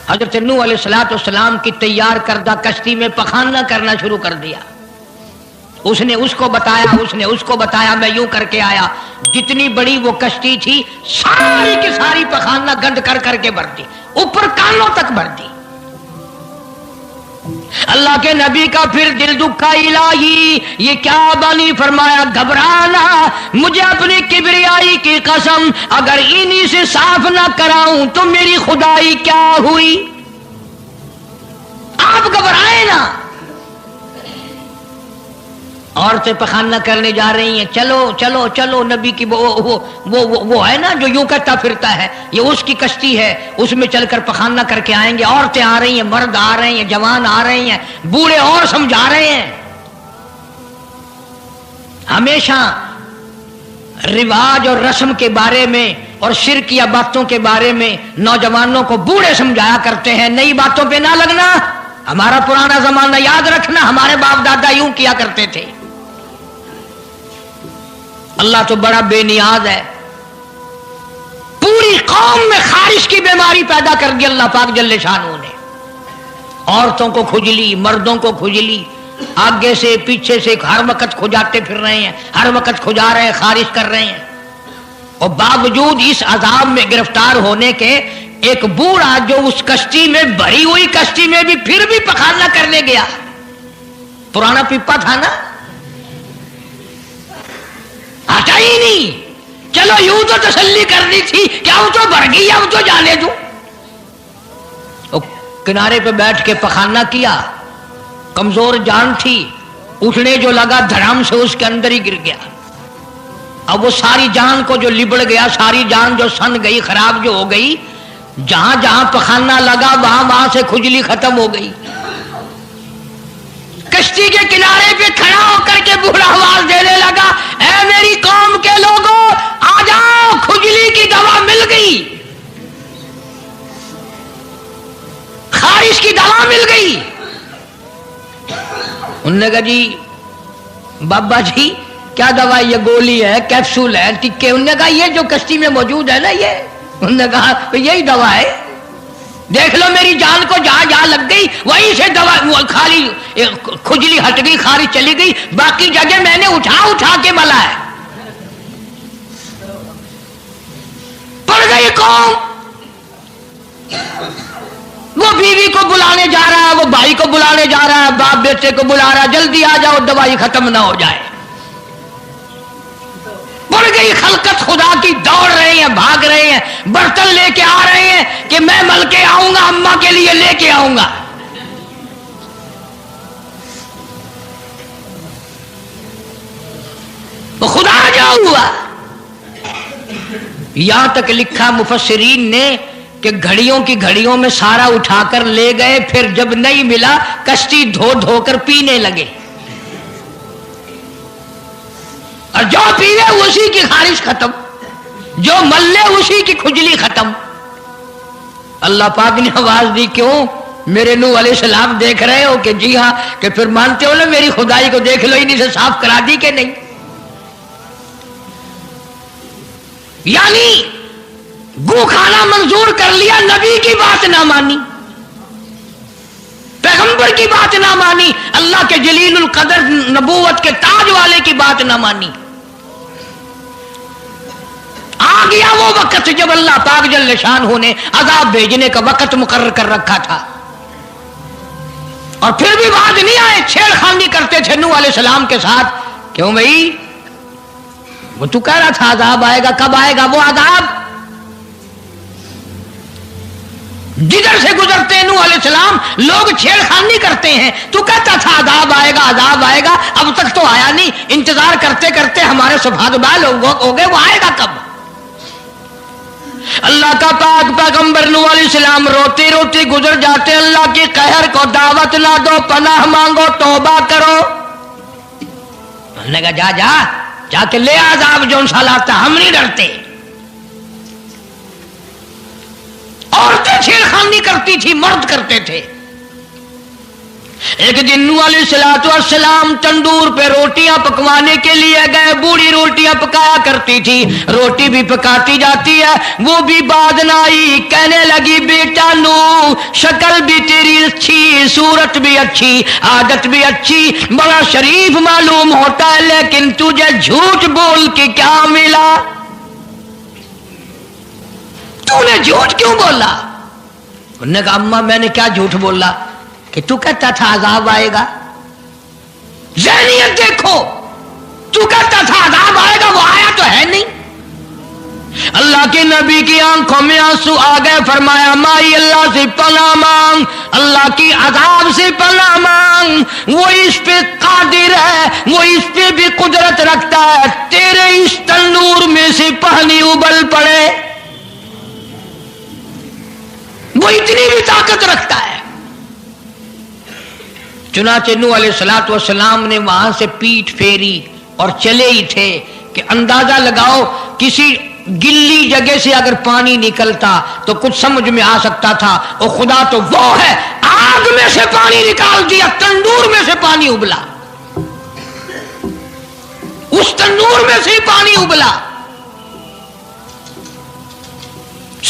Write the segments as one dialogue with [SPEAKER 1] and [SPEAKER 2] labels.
[SPEAKER 1] حضرت نوح علیہ السلام کی تیار کردہ کشتی میں پخانہ کرنا شروع کر دیا. اس نے اس کو بتایا، اس نے اس کو بتایا، میں یوں کر کے آیا. جتنی بڑی وہ کشتی تھی ساری کی ساری پخانہ گند کر کر کے بھر دی، اوپر کانوں تک بھر دی. اللہ کے نبی کا پھر دل دکھا، الہی یہ کیا بانی؟ فرمایا گھبرانا، مجھے اپنی کبریائی کی قسم اگر انہی سے صاف نہ کراؤں تو میری خدائی کیا ہوئی؟ آپ گھبرائے نا. عورتیں پخانہ کرنے جا رہی ہیں، چلو چلو چلو. نبی کی وہ ہے نا جو یوں کہتا پھرتا ہے، یہ اس کی کشتی ہے، اس میں چل کر پخانہ کر کے آئیں گے. عورتیں آ رہی ہیں، مرد آ رہے ہیں، جوان آ رہے ہیں، بوڑھے اور سمجھا رہے ہیں. ہمیشہ رواج اور رسم کے بارے میں اور شرکیہ باتوں کے بارے میں نوجوانوں کو بوڑھے سمجھایا کرتے ہیں، نئی باتوں پہ نہ لگنا، ہمارا پرانا زمانہ یاد رکھنا، ہمارے باپ دادا یوں کیا کرتے تھے. اللہ تو بڑا بے نیاز ہے. پوری قوم میں خارش کی بیماری پیدا کر دی اللہ پاک جل شانہ نے. عورتوں کو کھجلی، مردوں کو کھجلی، آگے سے پیچھے سے ہر وقت کھجاتے پھر رہے ہیں، ہر وقت کھجا رہے ہیں، خارش کر رہے ہیں. اور باوجود اس عذاب میں گرفتار ہونے کے ایک بوڑھا جو اس کشتی میں بھری ہوئی کشتی میں بھی پھر بھی پخانہ کرنے گیا. پرانا پیپا تھا نا، ہٹا ہی نہیں. چلو یوں تو تسلی کرنی تھی کہ اب تو بھر گئی، اب تو جانے دو. کنارے پہ بیٹھ کے پخانہ کیا، کمزور جان تھی، اٹھنے جو لگا دھڑام سے اس کے اندر ہی گر گیا. اب وہ ساری جان کو جو لبڑ گیا، ساری جان جو سن گئی، خراب جو ہو گئی، جہاں جہاں پخانہ لگا وہاں وہاں سے کھجلی ختم ہو گئی. کشتی کے کنارے پہ کھڑا ہو کر کے بوڑھا آواز دینے لگا، اے میری قوم کے لوگوں آ جاؤ، کھجلی کی دوا مل گئی، خارش کی دوا مل گئی. انہوں نے کہا جی بابا جی کیا دوا؟ یہ گولی ہے، کیپسول ہے، ٹکے. انہوں نے کہا یہ جو کشتی میں موجود ہے نا یہ. انہوں نے کہا یہی دوا ہے، دیکھ لو میری جان کو جہاں جہاں لگ گئی وہیں سے دوا خالی کھجلی ہٹ گئی، خارش چلی گئی، باقی جگہ میں نے اٹھا اٹھا کے ملا ہے. پڑ گئی قوم. وہ بیوی کو بلانے جا رہا ہے، وہ بھائی کو بلانے جا رہا ہے، باپ بیٹے کو بلا رہا ہے، جلدی آ جاؤ دوائی ختم نہ ہو جائے. پڑ گئی خلقت خدا کی، دوڑ رہے ہیں، بھاگ رہے ہیں، برتن لے کے آ رہے ہیں کہ میں مل کے آؤں گا، اماں کے لیے لے کے آؤں گا. تو خدا جا ہوا. یہاں تک لکھا مفسرین نے کہ گھڑیوں کی گھڑیوں میں سارا اٹھا کر لے گئے، پھر جب نہیں ملا کشتی دھو دھو کر پینے لگے، اور جو پیوے اسی کی خارش ختم، جو ملے اسی کی کھجلی ختم. اللہ پاک نے آواز دی، کیوں میرے نوح علیہ السلام دیکھ رہے ہو؟ کہ جی ہاں. کہ پھر مانتے ہو نا میری خدائی کو؟ دیکھ لو انہیں سے صاف کرا دی کہ نہیں. یعنی گو کھانا منظور کر لیا، نبی کی بات نہ مانی، پیغمبر کی بات نہ مانی، اللہ کے جلیل القدر نبوت کے تاج والے کی بات نہ مانی. آ گیا وہ وقت جب اللہ پاک جل شانہ نے عذاب بھیجنے کا وقت مقرر کر رکھا تھا، اور پھر بھی بات نہیں آئے. چھیڑ خانی کرتے تھے نوح علیہ السلام کے ساتھ. کیوں بھائی؟ وہ تو کہہ رہا تھا عذاب آئے گا، کب آئے گا وہ عذاب؟ جدھر سے گزرتے ہیں نوح علیہ السلام لوگ چھیڑ خانی کرتے ہیں. تو کہتا تھا عذاب آئے گا، عذاب آئے گا، اب تک تو آیا نہیں. انتظار کرتے کرتے ہمارے صفحات بال ہو گئے، وہ آئے گا کب؟ اللہ کا پاک پیغمبر نوح علیہ السلام روتی روتی گزر جاتے. اللہ کے قہر کو دعوت نہ دو، پناہ مانگو، توبہ کرو. انہوں نے کہا جا جا کے لے عذاب جو سا لاتا، ہم نہیں ڈرتے. عورتیں چھیڑ خانی کرتی تھی، مرد کرتے تھے. ایک دن نوح علیہ السلام تندور پہ روٹیاں پکوانے کے لیے گئے. بوڑھی روٹیاں پکایا کرتی تھی, روٹی بھی پکاتی جاتی ہے, وہ بھی بعد نہ آئی. کہنے لگی بیٹا نوح, شکل بھی تیری اچھی, صورت بھی اچھی, عادت بھی اچھی, بڑا شریف معلوم ہوتا ہے, لیکن تجھے جھوٹ بول کے کیا ملا؟ تو نے جھوٹ کیوں بولا؟ انہوں نے کہا اماں میں نے کیا جھوٹ بولا کہ تو کہتا تھا عذاب آئے گا. ذہنیت دیکھو, تو کہتا تھا عذاب آئے گا, وہ آیا تو ہے نہیں. اللہ کے نبی کی آنکھوں میں آنسو آ گئے. فرمایا مائی اللہ سے پناہ مانگ, اللہ کی عذاب سے پناہ مانگ, وہ اس پہ قادر ہے, وہ اس پہ بھی قدرت رکھتا ہے. تیرے اس تنور میں سے پانی ابل پڑے, وہ اتنی بھی طاقت رکھتا ہے. چنانچہ نوح علیہ السلام نے وہاں سے پیٹھ پھیری اور چلے ہی تھے کہ اندازہ لگاؤ کسی گلی جگہ سے اگر پانی نکلتا تو کچھ سمجھ میں آ سکتا تھا. اور خدا تو وہ ہے, آگ میں سے پانی نکال دیا, تندور میں سے پانی ابلا, اس تندور میں سے پانی ابلا.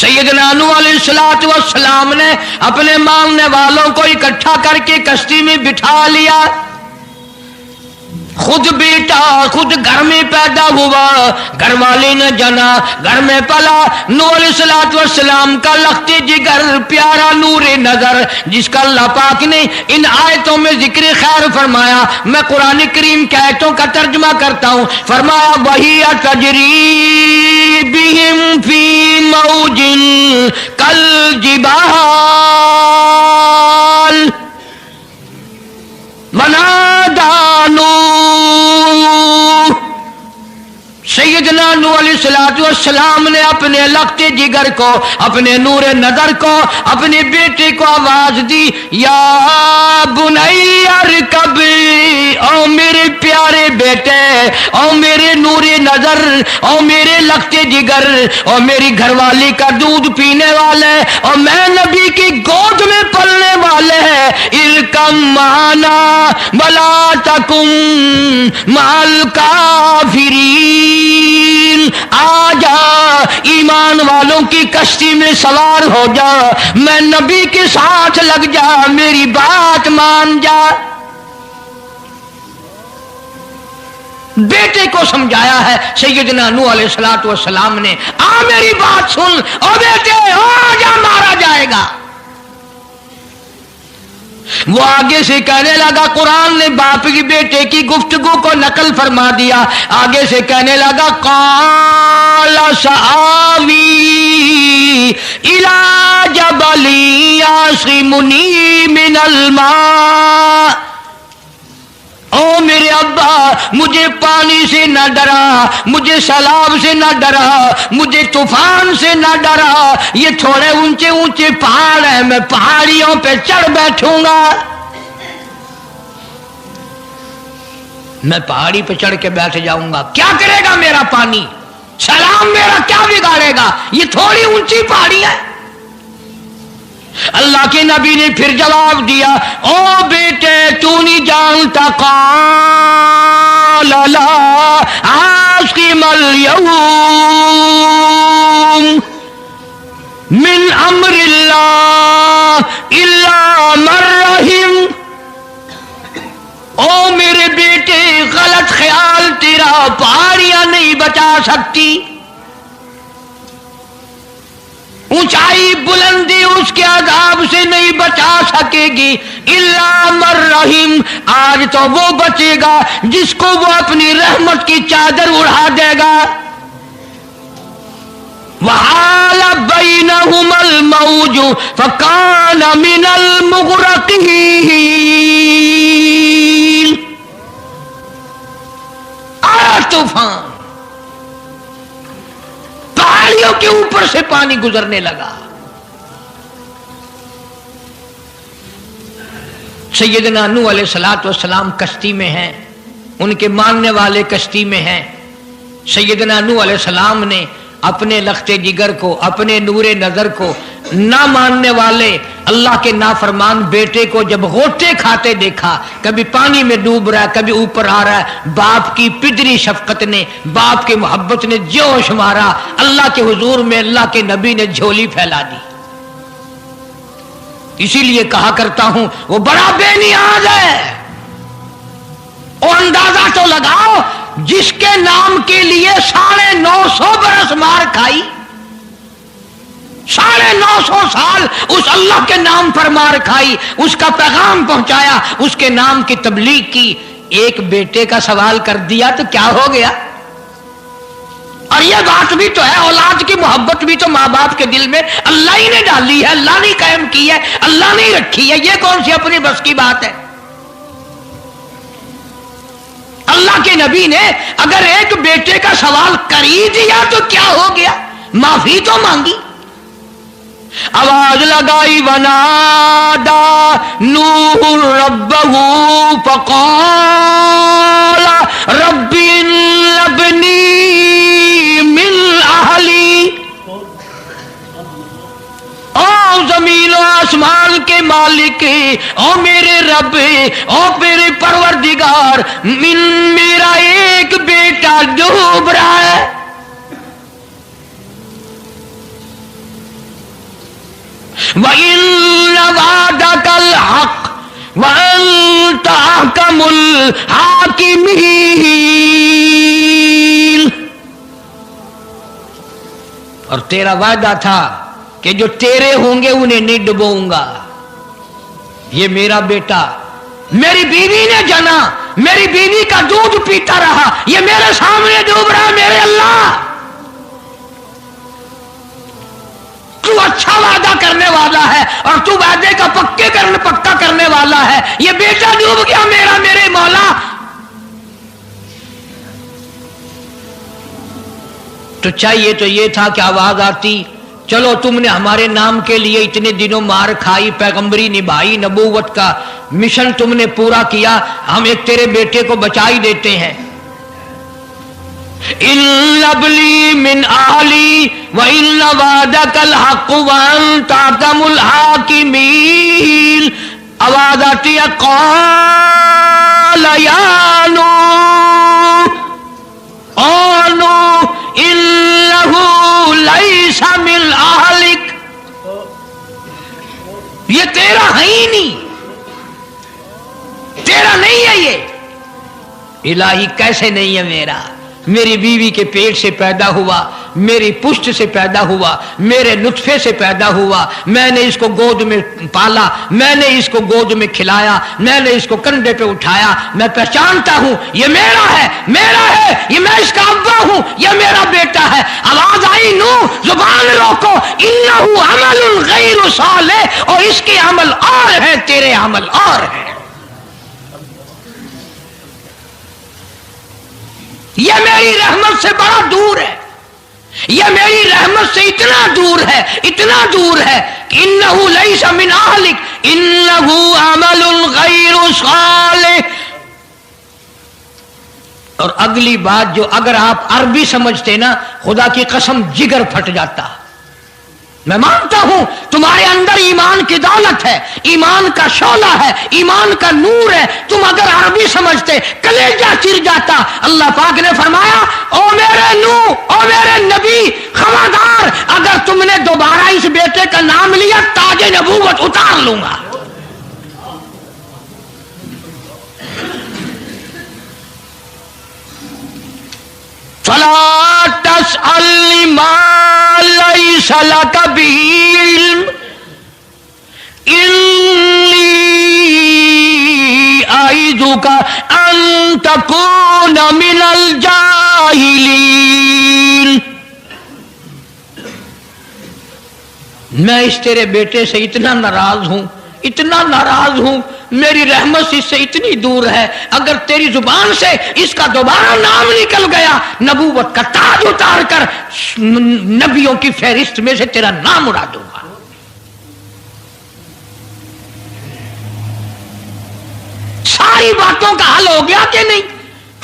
[SPEAKER 1] سیدنا نوح علیہ السلام نے اپنے ماننے والوں کو اکٹھا کر کے کشتی میں بٹھا لیا. خود بیٹا خود گھر میں پیدا ہوا, گھر والے نے جنا, گھر میں پلا. نوح علیہ السلام کا لخت جگر, پیارا نور نظر, جس کا اللہ پاک نے ان آیتوں میں ذکر خیر فرمایا. میں قرآن کریم کی آیتوں کا ترجمہ کرتا ہوں. فرمایا وہی تجری بہم فی موج کالجبال ونادى نوح. سیدنا نوح علیہ السلام نے اپنے لخت جگر کو, اپنے نور نظر کو, اپنے بیٹے کو آواز دی, یا بنی ارکب, او میرے پیارے بیٹے, او میرے نور نظر, او میرے لخت جگر, او میری گھر والی کا دودھ پینے والے, اور میں نبی کی گود میں پلنے والے ہیں, ارکم معنا ولا تکن مع الکافرین. آ جا, ایمان والوں کی کشتی میں سوار ہو جا, میں نبی کے ساتھ لگ جا, میری بات مان جا. بیٹے کو سمجھایا ہے سیدنا نوح علیہ السلام نے, آ میری بات سن, او بیٹے آ جا, مارا جائے گا. وہ آگے سے کہنے لگا, قرآن نے باپ کی بیٹے کی گفتگو کو نقل فرما دیا. آگے سے کہنے لگا قال سآوی الی جبل یعصمنی من الماء. او میرے ابا, مجھے پانی سے نہ ڈرا, مجھے سیلاب سے نہ ڈرا, مجھے طوفان سے نہ ڈرا. یہ تھوڑے اونچے اونچے پہاڑ ہیں, میں پہاڑیوں پہ چڑھ بیٹھوں گا, میں پہاڑی پہ چڑھ کے بیٹھ جاؤں گا. کیا کرے گا میرا پانی, سیلاب میرا کیا بگاڑے گا, یہ تھوڑی اونچی پہاڑی ہے. اللہ کے نبی نے پھر جواب دیا, او بیٹے تو نہیں جانتا, قال لا عاصم اليوم من امر اللہ الا من رحم. او میرے بیٹے, غلط خیال تیرا, پہاڑیاں نہیں بچا سکتی, اونچائی بلندی اس کے عذاب سے نہیں بچا سکے گی, الا من رحم, آج تو وہ بچے گا جس کو وہ اپنی رحمت کی چادر اڑا دے گا. وحال بینہم الموج فکان من المغرقین. آیا طوفان, پہاڑیوں کے اوپر سے پانی گزرنے لگا. سیدنا نوح علیہ السلام کشتی میں ہیں, ان کے ماننے والے کشتی میں ہیں. سیدنا نوح علیہ السلام نے اپنے لخت جگر کو, اپنے نور نظر کو, نہ ماننے والے اللہ کے نافرمان بیٹے کو جب غوطے کھاتے دیکھا، کبھی پانی میں ڈوب رہا ہے، کبھی اوپر آ رہا ہے، باپ کی پدری شفقت نے، باپ کی محبت نے جوش مارا، اللہ کے حضور میں اللہ کے نبی نے جھولی پھیلا دی۔ اسی لیے کہا کرتا ہوں وہ بڑا بے نیاز ہے۔ اور اندازہ تو لگاؤ، جس کے نام کے لیے 950 برس مار کھائی، 950 سال اس اللہ کے نام پر مار کھائی، اس کا پیغام پہنچایا، اس کے نام کی تبلیغ کی، ایک بیٹے کا سوال کر دیا تو کیا ہو گیا؟ اور یہ بات بھی تو ہے، اولاد کی محبت بھی تو ماں باپ کے دل میں اللہ ہی نے ڈالی ہے، اللہ نے قائم کی ہے، اللہ نے رکھی ہے، یہ کون سی اپنی بس کی بات ہے؟ اللہ کے نبی نے اگر ایک بیٹے کا سوال کر ہی دیا تو کیا ہو گیا؟ معافی تو مانگی، آواز لگائی، ونادا نوح ربہ فقال رب ابنی من اہلی۔ او زمین و آسمان کے مالک، او میرے رب، او میرے پروردگار، میرا ایک بیٹا ڈوب رہا ہے۔ وَإِنَّ وَعْدَكَ الْحَقُّ وَأَنْتَ أَحْكَمُ الْحَاكِمِينَ۔ اور تیرا وعدہ تھا کہ جو تیرے ہوں گے انہیں نہیں ڈبوؤں گا۔ یہ میرا بیٹا میری بیوی نے جنا، میری بیوی کا دودھ پیتا رہا، یہ میرے سامنے ڈوب رہا ہے۔ میرے اللہ، تو اچھا وعدہ کرنے والا ہے اور تو وعدے کا پکا کرنے والا ہے، یہ بیٹا ڈوب گیا میرا، میرے مولا۔ تو چاہیے تو یہ تھا کہ آواز آتی، چلو تم نے ہمارے نام کے لیے اتنے دنوں مار کھائی، پیغمبری نبھائی، نبوت کا مشن تم نے پورا کیا، ہم ایک تیرے بیٹے کو بچا ہی دیتے ہیں۔ ان ابلی من اہلی وان وعدک الحق وانت احکم الحاکمین۔ آواز آتی ہے، قال یا نوح، او نوح انہ لیس من اہلک، یہ تیرا ہے ہی نہیں، تیرا نہیں ہے یہ۔ الہی کیسے نہیں ہے میرا؟ میری بیوی کے پیٹ سے پیدا ہوا، میری پشت سے پیدا ہوا، میرے نطفے سے پیدا ہوا، میں نے اس کو گود میں پالا، میں نے اس کو گود میں کھلایا، میں نے اس کو کندھے پہ اٹھایا، میں پہچانتا ہوں یہ میرا ہے، میرا ہے، یہ میں اس کا ابا ہوں، یہ میرا بیٹا ہے۔ آواز آئی، نوح زبان روکو، انہ عمل غیر صالح، اور اس کے عمل اور ہے، تیرے عمل اور ہے۔ یہ میری رحمت سے بڑا دور ہے، یہ میری رحمت سے اتنا دور ہے، اتنا دور ہے کہ انہ لیس من اہلک انہ عمل غیر صالح۔ اور اگلی بات جو اگر آپ عربی سمجھتے نا، خدا کی قسم جگر پھٹ جاتا۔ میں مانتا ہوں تمہارے اندر ایمان کی دولت ہے، ایمان کا شعلہ ہے، ایمان کا نور ہے، تم اگر عربی سمجھتے کلیجہ چر جاتا۔ اللہ پاک نے فرمایا، او میرے نوح، او میرے نبی، خبردار اگر تم نے دوبارہ اس بیٹے کا نام لیا تاج نبوت اتار لوں گا۔ فَلَا تَسْأَلْنِ مَا لَيْسَ لَكَ بِهِ عِلْمٌ إِنِّي أَعِظُكَ أَن تَكُونَ مِنَ الْجَاهِلِينَ۔ میں اس تیرے بیٹے سے اتنا ناراض ہوں، اتنا ناراض ہوں، میری رحمت اس سے اتنی دور ہے، اگر تیری زبان سے اس کا دوبارہ نام نکل گیا، نبوت کا تاج اتار کر نبیوں کی فہرست میں سے تیرا نام اڑا دوں گا۔ ساری باتوں کا حل ہو گیا کہ نہیں؟